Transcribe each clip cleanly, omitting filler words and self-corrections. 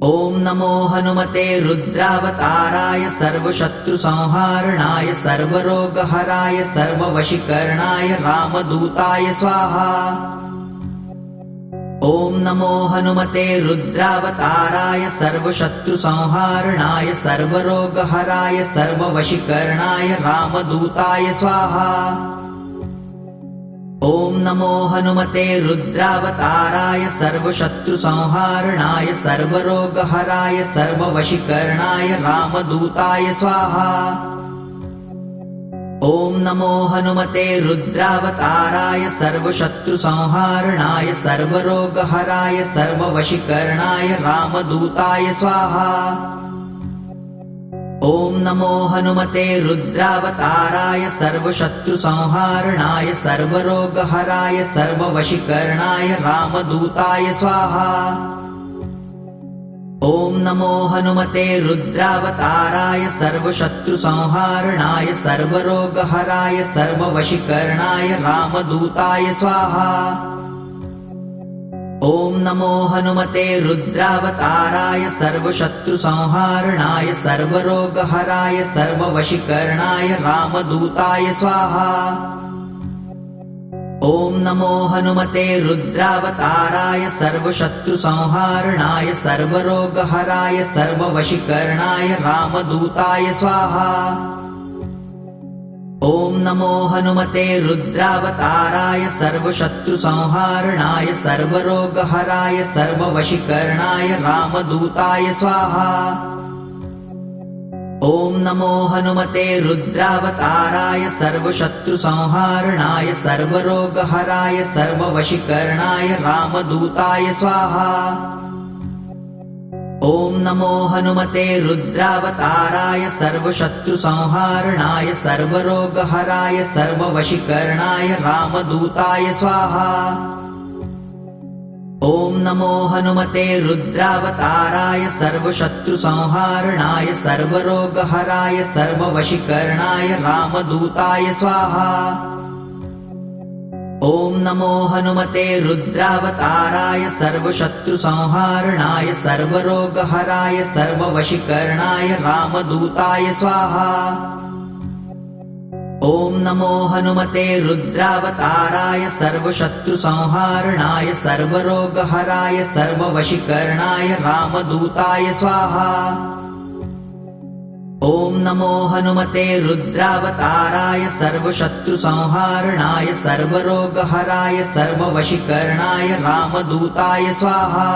ॐ नमो हनुमते रुद्रावताराय सर्वशत्रुसंहारणाय सर्वरोगहराय सर्ववशीकरणाय रामदूताय स्वाहा। ॐ नमो हनुमते रुद्रावताराय सर्वशत्रुसंहारणाय सर्वरोगहराय सर्ववशीकरणाय रामदूताय स्वाहा। ॐ नमो हनुमते रुद्रावताराय सर्वशत्रुसंहारणाय सर्वरोगहराय सर्ववशीकरणाय रामदूताय स्वाहा। ॐ नमो हनुमते रुद्रावताराय सर्वशत्रुसंहारणाय सर्वरोगहराय सर्ववशीकरणाय रामदूताय स्वाहा। ॐ नमो हनुमते रुद्रावताराय सर्वशत्रुसंहारणाय सर्वरोगहराय सर्ववशीकरणाय रामदूताय स्वाहा। ॐ नमो हनुमते रुद्रावताराय सर्वशत्रुसंहारणाय सर्वरोगहराय सर्ववशीकरणाय रामदूताय स्वाहा। ॐ नमो हनुमते रुद्रावताराय सर्वशत्रुसंहारणाय सर्वरोगहराय सर्ववशीकरणाय रामदूताय स्वाहा। ॐ नमो हनुमते रुद्रावताराय सर्वशत्रुसंहारणाय सर्वरोगहराय सर्ववशीकरणाय रामदूताय स्वाहा। ॐ नमो हनुमते रुद्रावताराय सर्वशत्रुसंहारणाय सर्वरोगहराय सर्ववशीकरणाय रामदूताय स्वाहा। ॐ नमो हनुमते रुद्रावताराय सर्वशत्रुसंहारणाय सर्वरोगहराय सर्ववशीकरणाय रामदूताय स्वाहा। ॐ नमो हनुमते रुद्रावताराय सर्वशत्रुसंहारणाय सर्वरोगहराय सर्ववशीकरणाय रामदूताय स्वाहा। ॐ नमो हनुमते रुद्रावताराय सर्वशत्रुसंहारणाय सर्वरोगहराय सर्ववशीकरणाय रामदूताय स्वाहा। ॐ नमो हनुमते रुद्रावताराय सर्वशत्रुसंहारणाय सर्वरोगहराय सर्ववशीकरणाय रामदूताय स्वाहा। ॐ नमो हनुमते रुद्रावताराय सर्वशत्रुसंहारणाय सर्वरोगहराय सर्ववशीकरणाय रामदूताय स्वाहा। ॐ नमो हनुमते रुद्रावताराय सर्वशत्रुसंहारणाय सर्वरोगहराय सर्ववशीकरणाय रामदूताय स्वाहा।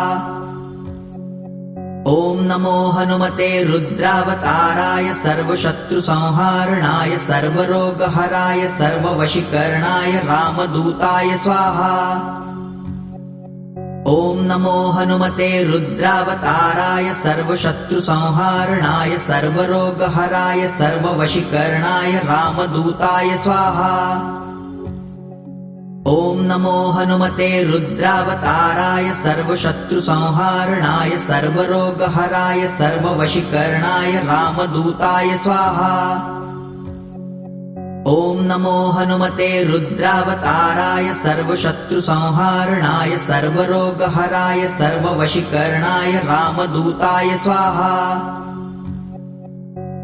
ॐ नमो हनुमते रुद्रावताराय सर्वशत्रुसंहारणाय सर्वरोगहराय सर्ववशीकरणाय रामदूताय स्वाहा। ॐ नमो हनुमते रुद्रावताराय सर्वशत्रुसंहारणाय सर्वरोगहराय सर्ववशीकरणाय रामदूताय स्वाहा। ॐ नमो हनुमते रुद्रावताराय सर्वशत्रुसंहारणाय सर्वरोगहराय सर्ववशीकरणाय रामदूताय स्वाहा। ॐ नमो हनुमते रुद्रावताराय सर्वशत्रुसंहारणाय सर्वरोगहराय सर्ववशीकरणाय रामदूताय स्वाहा।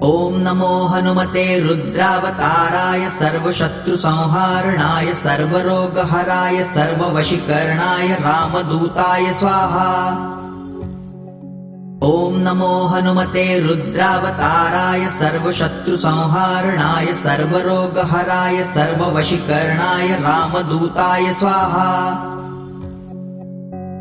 ॐ नमो हनुमते रुद्रावताराय सर्वशत्रुसंहारणाय सर्वरोगहराय सर्ववशीकरणाय रामदूताय स्वाहा। ॐ नमो हनुमते रुद्रावताराय सर्वशत्रुसंहारणाय सर्वरोगहराय सर्ववशीकरणाय रामदूताय स्वाहा।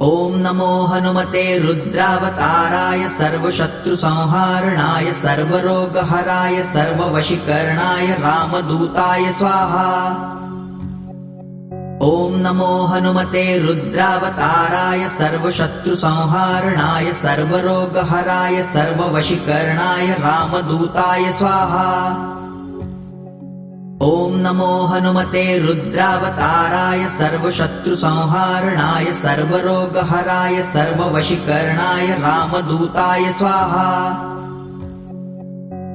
ॐ नमो हनुमते रुद्रावताराय सर्वशत्रुसंहारणाय सर्वरोगहराय सर्ववशीकरणाय रामदूताय स्वाहा। ॐ नमो हनुमते रुद्रावताराय सर्वशत्रुसंहारणाय सर्वरोगहराय सर्ववशीकरणाय रामदूताय स्वाहा। ॐ नमो हनुमते रुद्रावताराय सर्वशत्रुसंहारणाय सर्वरोगहराय सर्ववशीकरणाय रामदूताय स्वाहा।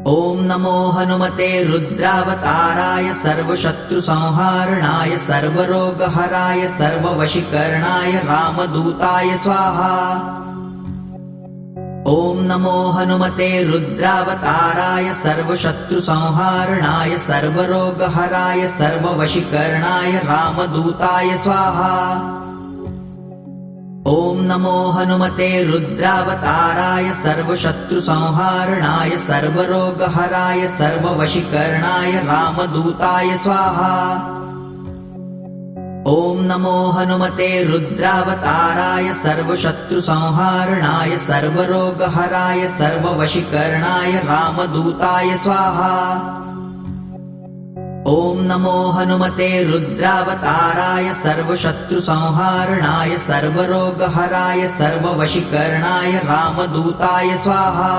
ॐ नमो हनुमते रुद्रावताराय सर्वशत्रुसंहारणाय सर्वरोगहराय सर्ववशीकरणाय रामदूताय स्वाहा। ॐ नमो हनुमते रुद्रावताराय सर्वशत्रुसंहारणाय सर्वरोगहराय सर्ववशीकरणाय रामदूताय स्वाहा। ॐ नमो हनुमते रुद्रावताराय सर्वशत्रुसंहारणाय सर्वरोगहराय सर्ववशीकरणाय रामदूताय स्वाहा। ॐ नमो हनुमते रुद्रावताराय सर्वशत्रुसंहारणाय सर्वरोगहराय सर्ववशीकरणाय रामदूताय स्वाहा। ॐ नमो हनुमते रुद्रावताराय सर्वशत्रुसंहारणाय सर्वरोगहराय सर्ववशीकरणाय रामदूताय स्वाहा।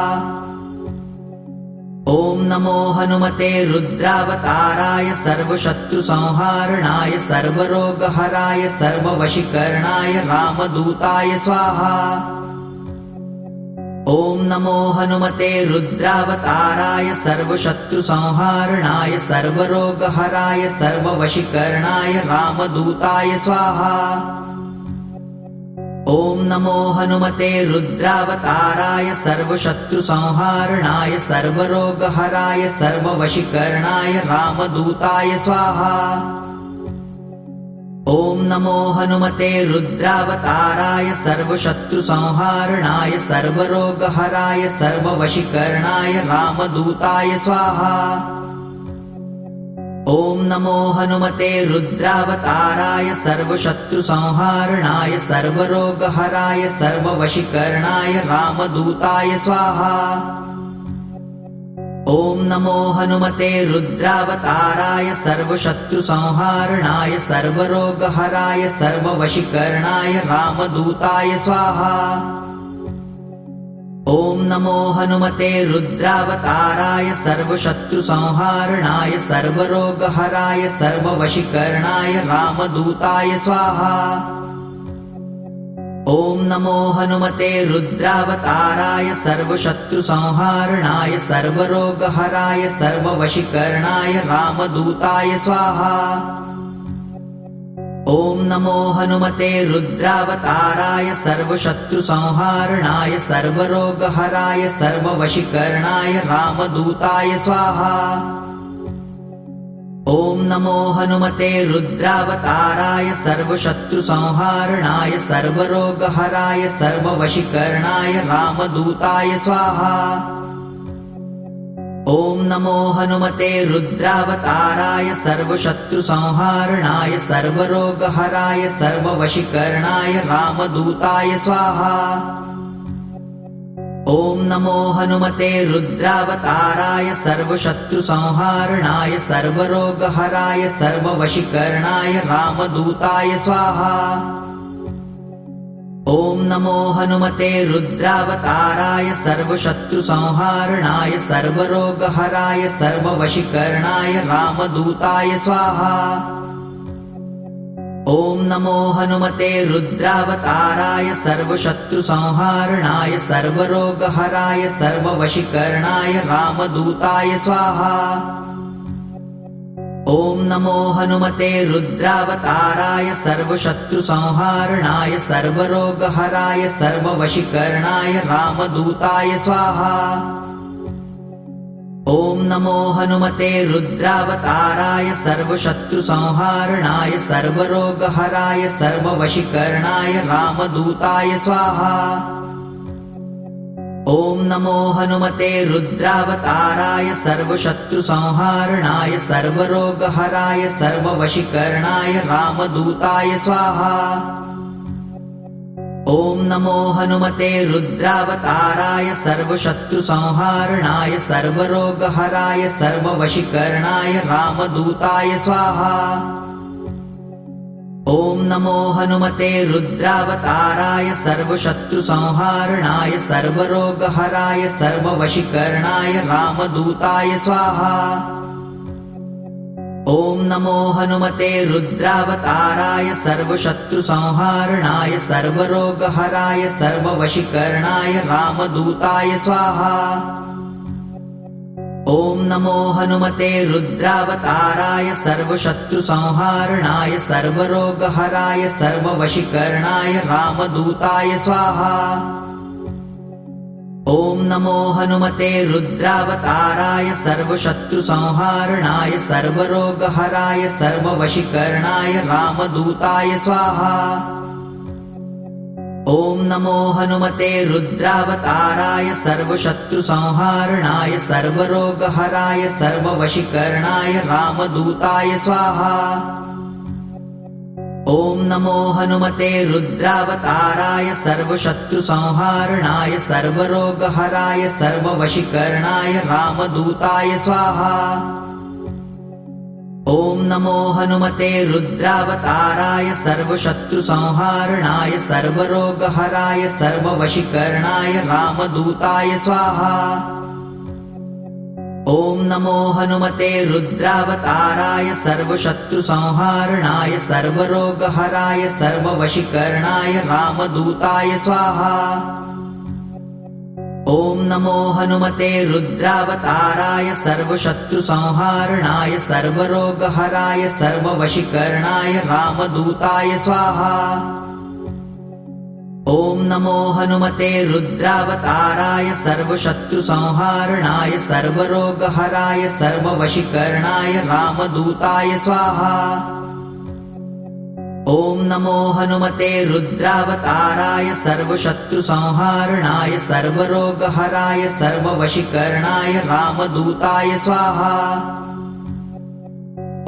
ॐ नमो हनुमते रुद्रावताराय सर्वशत्रुसंहारणाय सर्वरोगहराय सर्ववशीकरणाय रामदूताय स्वाहा। ॐ नमो हनुमते रुद्रावताराय सर्वशत्रुसंहारणाय सर्वरोगहराय सर्ववशीकरणाय रामदूताय स्वाहा। ॐ नमो हनुमते रुद्रावताराय सर्वशत्रुसंहारणाय सर्वरोगहराय सर्ववशीकरणाय रामदूताय स्वाहा। ॐ नमो हनुमते रुद्रावताराय सर्वशत्रुसंहारणाय सर्वरोगहराय सर्ववशीकरणाय रामदूताय स्वाहा। ॐ नमो हनुमते रुद्रावताराय सर्वशत्रुसंहारणाय सर्वरोगहराय सर्ववशीकरणाय रामदूताय स्वाहा। ॐ नमो हनुमते रुद्रावताराय सर्वशत्रुसंहारणाय सर्वरोगहराय सर्ववशीकरणाय रामदूताय स्वाहा। ॐ नमो हनुमते रुद्रावताराय सर्वशत्रुसंहारणाय सर्वरोगहराय सर्ववशीकरणाय रामदूताय स्वाहा। ॐ नमो हनुमते रुद्रावताराय सर्वशत्रुसंहारणाय सर्वरोगहराय सर्ववशीकरणाय रामदूताय स्वाहा। ॐ नमो हनुमते रुद्रावताराय सर्वशत्रुसंहारणाय सर्वरोगहराय सर्ववशीकरणाय रामदूताय स्वाहा। ॐ नमो हनुमते रुद्रावताराय सर्वशत्रुसंहारणाय सर्वरोगहराय सर्ववशीकरणाय रामदूताय स्वाहा। ॐ नमो हनुमते रुद्रावताराय सर्वशत्रुसंहारणाय सर्वरोगहराय सर्ववशीकरणाय रामदूताय स्वाहा। ॐ नमो हनुमते रुद्रावताराय सर्वशत्रुसंहारणाय सर्वरोगहराय सर्ववशीकरणाय रामदूताय स्वाहा। ॐ नमो हनुमते रुद्रावताराय सर्वशत्रुसंहारणाय सर्वरोगहराय सर्ववशीकरणाय रामदूताय स्वाहा। ॐ नमो हनुमते रुद्रावताराय सर्वशत्रुसंहारणाय सर्वरोगहराय सर्ववशीकरणाय रामदूताय स्वाहा। ॐ नमो हनुमते रुद्रावताराय सर्वशत्रुसंहारणाय सर्वरोगहराय सर्ववशीकरणाय रामदूताय स्वाहा। ॐ नमो हनुमते रुद्रावताराय सर्वशत्रुसंहारणाय सर्वरोगहराय सर्ववशीकरणाय रामदूताय स्वाहा। ॐ नमो हनुमते रुद्रावताराय सर्वशत्रुसंहारणाय सर्वरोगहराय सर्ववशीकरणाय रामदूताय स्वाहा। ॐ नमो हनुमते रुद्रावताराय सर्वशत्रुसंहारणाय सर्वरोगहराय सर्ववशीकरणाय रामदूताय स्वाहा। ॐ नमो हनुमते रुद्रावताराय सर्वशत्रुसंहारणाय सर्वरोगहराय सर्ववशीकरणाय रामदूताय स्वाहा। ॐ नमो हनुमते रुद्रावताराय सर्वशत्रुसंहारणाय सर्वरोगहराय सर्ववशीकरणाय रामदूताय स्वाहा। ॐ नमो हनुमते रुद्रावताराय सर्वशत्रुसंहारणाय सर्वरोगहराय सर्ववशीकरणाय रामदूताय स्वाहा। ॐ नमो हनुमते रुद्रावताराय सर्वशत्रुसंहारणाय सर्वरोगहराय सर्ववशीकरणाय रामदूताय स्वाहा। ॐ नमो हनुमते रुद्रावताराय सर्वशत्रुसंहारणाय सर्वरोगहराय सर्ववशीकरणाय रामदूताय स्वाहा। ॐ नमो हनुमते रुद्रावताराय सर्वशत्रुसंहारणाय सर्वरोगहराय सर्ववशीकरणाय रामदूताय स्वाहा। ॐ नमो हनुमते रुद्रावताराय सर्वशत्रुसंहारणाय सर्वरोगहराय सर्ववशीकरणाय रामदूताय स्वाहा। ॐ नमो हनुमते रुद्रावताराय सर्वशत्रुसंहारणाय सर्वरोगहराय सर्ववशीकरणाय रामदूताय स्वाहा। ॐ नमो हनुमते रुद्रावताराय सर्वशत्रुसंहारणाय सर्वरोगहराय सर्ववशीकरणाय रामदूताय स्वाहा। ॐ नमो हनुमते रुद्रावताराय सर्वशत्रुसंहारणाय सर्वरोगहराय सर्ववशीकरणाय रामदूताय स्वाहा। ॐ नमो हनुमते रुद्रावताराय सर्वशत्रुसंहारणाय सर्वरोगहराय सर्ववशीकरणाय रामदूताय स्वाहा।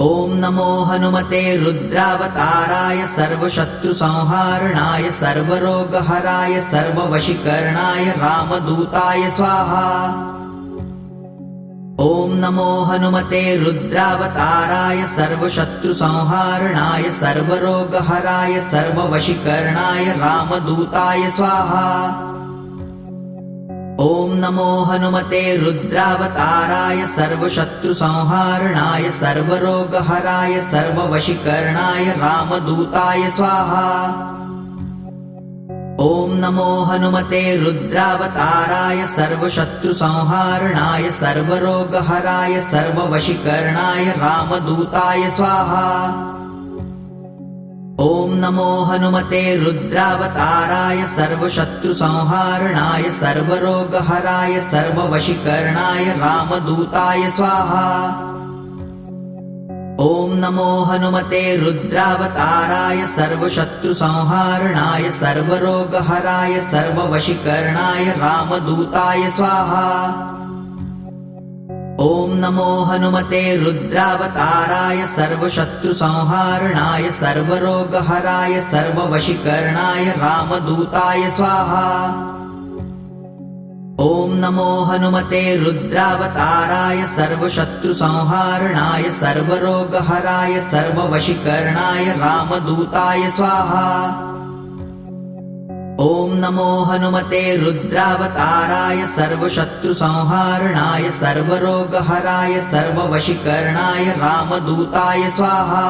ॐ नमो हनुमते रुद्रावताराय सर्वशत्रुसंहारणाय सर्वरोगहराय सर्ववशीकरणाय रामदूताय स्वाहा। ॐ नमो हनुमते रुद्रावताराय सर्वशत्रुसंहारणाय सर्वरोगहराय सर्ववशीकरणाय रामदूताय स्वाहा। ॐ नमो हनुमते रुद्रावताराय सर्वशत्रुसंहारणाय सर्वरोगहराय सर्ववशीकरणाय रामदूताय स्वाहा। ॐ नमो हनुमते रुद्रावताराय सर्वशत्रुसंहारणाय सर्वरोगहराय सर्ववशीकरणाय रामदूताय स्वाहा। ॐ नमो हनुमते रुद्रावताराय सर्वशत्रुसंहारणाय सर्वरोगहराय सर्ववशीकरणाय रामदूताय स्वाहा। ॐ नमो हनुमते रुद्रावताराय सर्वशत्रुसंहारणाय सर्वरोगहराय सर्ववशीकरणाय रामदूताय स्वाहा। ॐ नमो हनुमते रुद्रावताराय सर्वशत्रुसंहारणाय सर्वरोगहराय सर्ववशीकरणाय रामदूताय स्वाहा। ॐ नमो हनुमते रुद्रावताराय सर्वशत्रुसंहारणाय सर्वरोगहराय सर्ववशीकरणाय रामदूताय स्वाहा। ॐ नमो हनुमते रुद्रावताराय सर्वशत्रुसंहारणाय सर्वरोगहराय सर्ववशीकरणाय रामदूताय स्वाहा।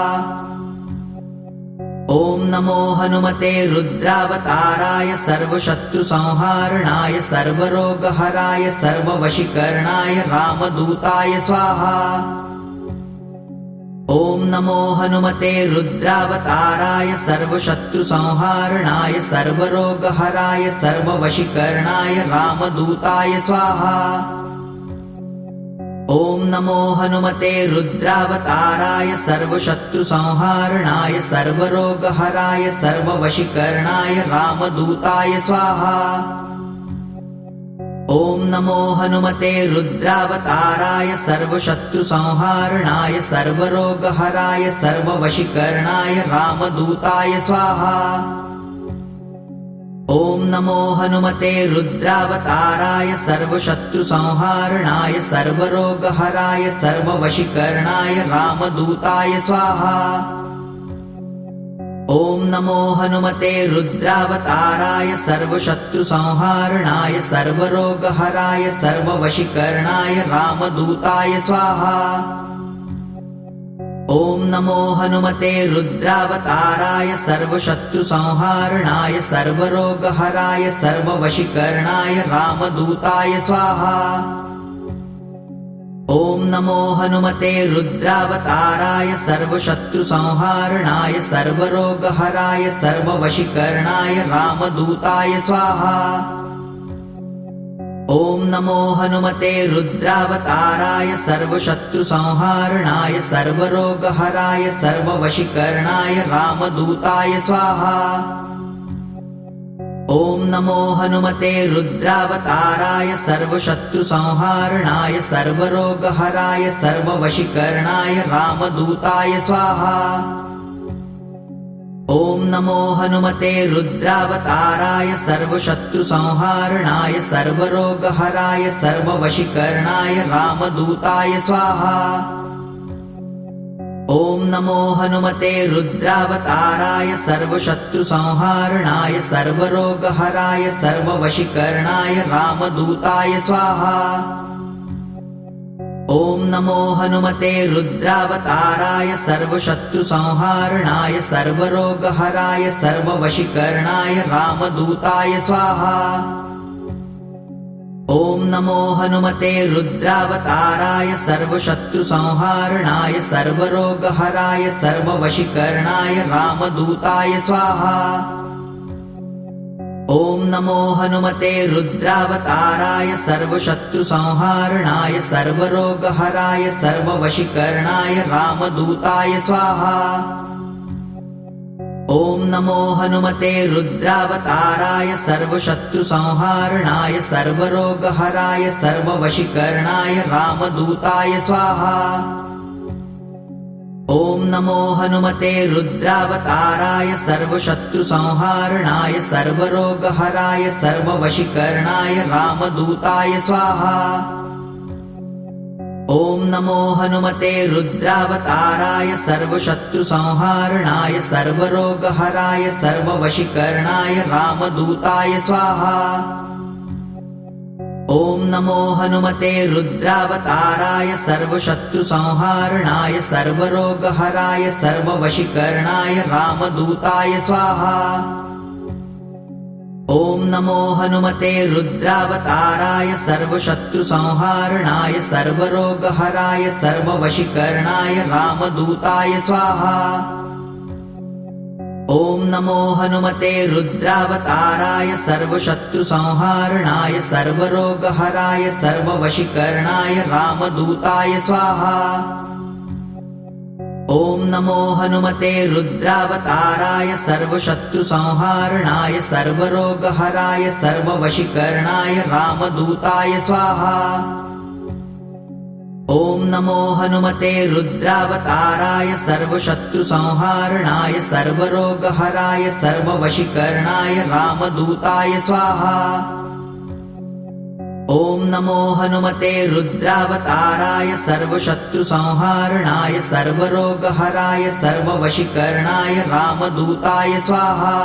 ॐ नमो हनुमते रुद्रावताराय सर्वशत्रुसंहारणाय सर्वरोगहराय सर्ववशीकरणाय रामदूताय स्वाहा। ॐ नमो हनुमते रुद्रावताराय सर्वशत्रुसंहारणाय सर्वरोगहराय सर्ववशीकरणाय रामदूताय स्वाहा। ॐ नमो हनुमते रुद्रावताराय सर्वशत्रुसंहारणाय सर्वरोगहराय सर्ववशीकरणाय रामदूताय स्वाहा। ॐ नमो हनुमते रुद्रावताराय सर्वशत्रुसंहारणाय सर्वरोगहराय सर्ववशीकरणाय रामदूताय स्वाहा। ॐ नमो हनुमते रुद्रावताराय सर्वशत्रुसंहारणाय सर्वरोगहराय सर्ववशीकरणाय रामदूताय स्वाहा। ॐ नमो हनुमते रुद्रावताराय सर्वशत्रुसंहारणाय सर्वरोगहराय सर्ववशीकरणाय रामदूताय स्वाहा। ॐ नमो हनुमते रुद्रावताराय सर्वशत्रुसंहारणाय सर्वरोगहराय सर्ववशीकरणाय रामदूताय स्वाहा। ॐ नमो हनुमते रुद्रावताराय सर्वशत्रुसंहारणाय सर्वरोगहराय सर्ववशीकरणाय रामदूताय स्वाहा। ॐ नमो हनुमते रुद्रावताराय सर्वशत्रुसंहारणाय सर्वरोगहराय सर्ववशीकरणाय रामदूताय स्वाहा। ॐ नमो हनुमते रुद्रावताराय सर्वशत्रुसंहारणाय सर्वरोगहराय सर्ववशीकरणाय रामदूताय स्वाहा। ॐ नमो हनुमते रुद्रावताराय सर्वशत्रुसंहारणाय सर्वरोगहराय सर्ववशीकरणाय रामदूताय स्वाहा। ॐ नमो हनुमते रुद्रावताराय सर्वशत्रुसंहारणाय सर्वरोगहराय सर्ववशीकरणाय रामदूताय स्वाहा। ॐ नमो हनुमते रुद्रावताराय सर्वशत्रुसंहारणाय सर्वरोगहराय सर्ववशीकरणाय रामदूताय स्वाहा। ॐ नमो हनुमते रुद्रावताराय सर्वशत्रुसंहारणाय सर्वरोगहराय सर्ववशीकरणाय रामदूताय स्वाहा। ॐ नमो हनुमते रुद्रावताराय सर्वशत्रुसंहारणाय सर्वरोगहराय सर्ववशीकरणाय रामदूताय स्वाहा। ॐ नमो हनुमते रुद्रावताराय सर्वशत्रुसंहारणाय सर्वरोगहराय सर्ववशीकरणाय रामदूताय स्वाहा। ॐ नमो हनुमते रुद्रावताराय सर्वशत्रुसंहारणाय सर्वरोगहराय सर्ववशीकरणाय रामदूताय स्वाहा। ॐ नमो हनुमते रुद्रावताराय सर्वशत्रुसंहारणाय सर्वरोगहराय सर्ववशीकरणाय रामदूताय स्वाहा। ॐ नमो हनुमते रुद्रावताराय सर्वशत्रुसंहारणाय सर्वरोगहराय सर्ववशीकरणाय रामदूताय स्वाहा। ॐ नमो हनुमते रुद्रावताराय सर्वशत्रुसंहारणाय सर्वरोगहराय सर्ववशीकरणाय रामदूताय स्वाहा। ॐ नमो हनुमते रुद्रावताराय सर्वशत्रुसंहारणाय सर्वरोगहराय सर्ववशीकरणाय रामदूताय स्वाहा। ॐ नमो हनुमते रुद्रावताराय सर्वशत्रुसंहारणाय सर्वरोगहराय सर्ववशीकरणाय रामदूताय स्वाहा। ॐ नमो हनुमते रुद्रावताराय सर्वशत्रुसंहारणाय सर्वरोगहराय सर्ववशीकरणाय रामदूताय स्वाहा। ॐ नमो हनुमते रुद्रावताराय सर्वशत्रुसंहारणाय सर्वरोगहराय सर्ववशीकरणाय रामदूताय स्वाहा।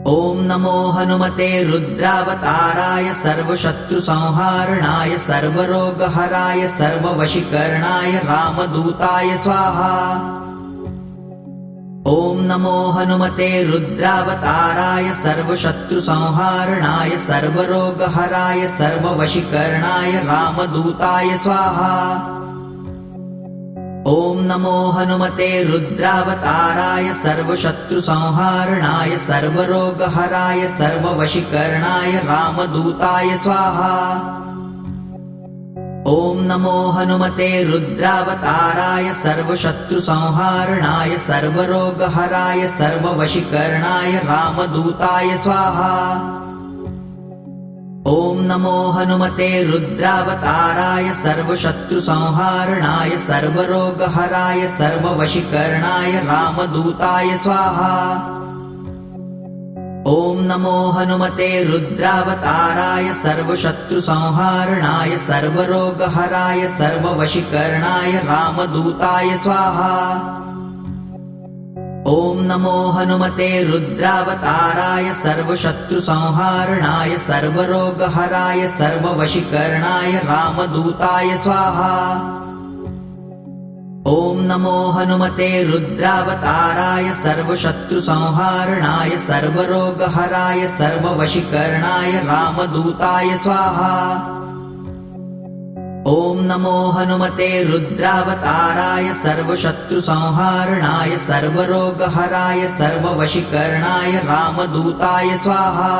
ॐ नमो हनुमते रुद्रावताराय सर्वशत्रुसंहारणाय सर्वरोगहराय सर्ववशीकरणाय रामदूताय स्वाहा। ॐ नमो हनुमते रुद्रावताराय सर्वशत्रुसंहारणाय सर्वरोगहराय सर्ववशीकरणाय रामदूताय स्वाहा। ॐ नमो हनुमते रुद्रावताराय सर्वशत्रुसंहारणाय सर्वरोगहराय सर्ववशीकरणाय रामदूताय स्वाहा। ॐ नमो हनुमते रुद्रावताराय सर्वशत्रुसंहारणाय सर्वरोगहराय सर्ववशीकरणाय रामदूताय स्वाहा। ॐ नमो हनुमते रुद्रावताराय सर्वशत्रुसंहारणाय सर्वरोगहराय सर्ववशीकरणाय रामदूताय स्वाहा। ॐ नमो हनुमते रुद्रावताराय सर्वशत्रुसंहारणाय सर्वरोगहराय सर्ववशीकरणाय रामदूताय स्वाहा। ॐ नमो हनुमते रुद्रावताराय सर्वशत्रुसंहारणाय सर्वरोगहराय सर्ववशीकरणाय रामदूताय स्वाहा। ॐ नमो हनुमते रुद्रावताराय सर्वशत्रुसंहारणाय सर्वरोगहराय सर्ववशीकरणाय रामदूताय स्वाहा। ॐ नमो हनुमते रुद्रावताराय सर्वशत्रुसंहारणाय सर्वरोगहराय सर्ववशीकरणाय रामदूताय स्वाहा।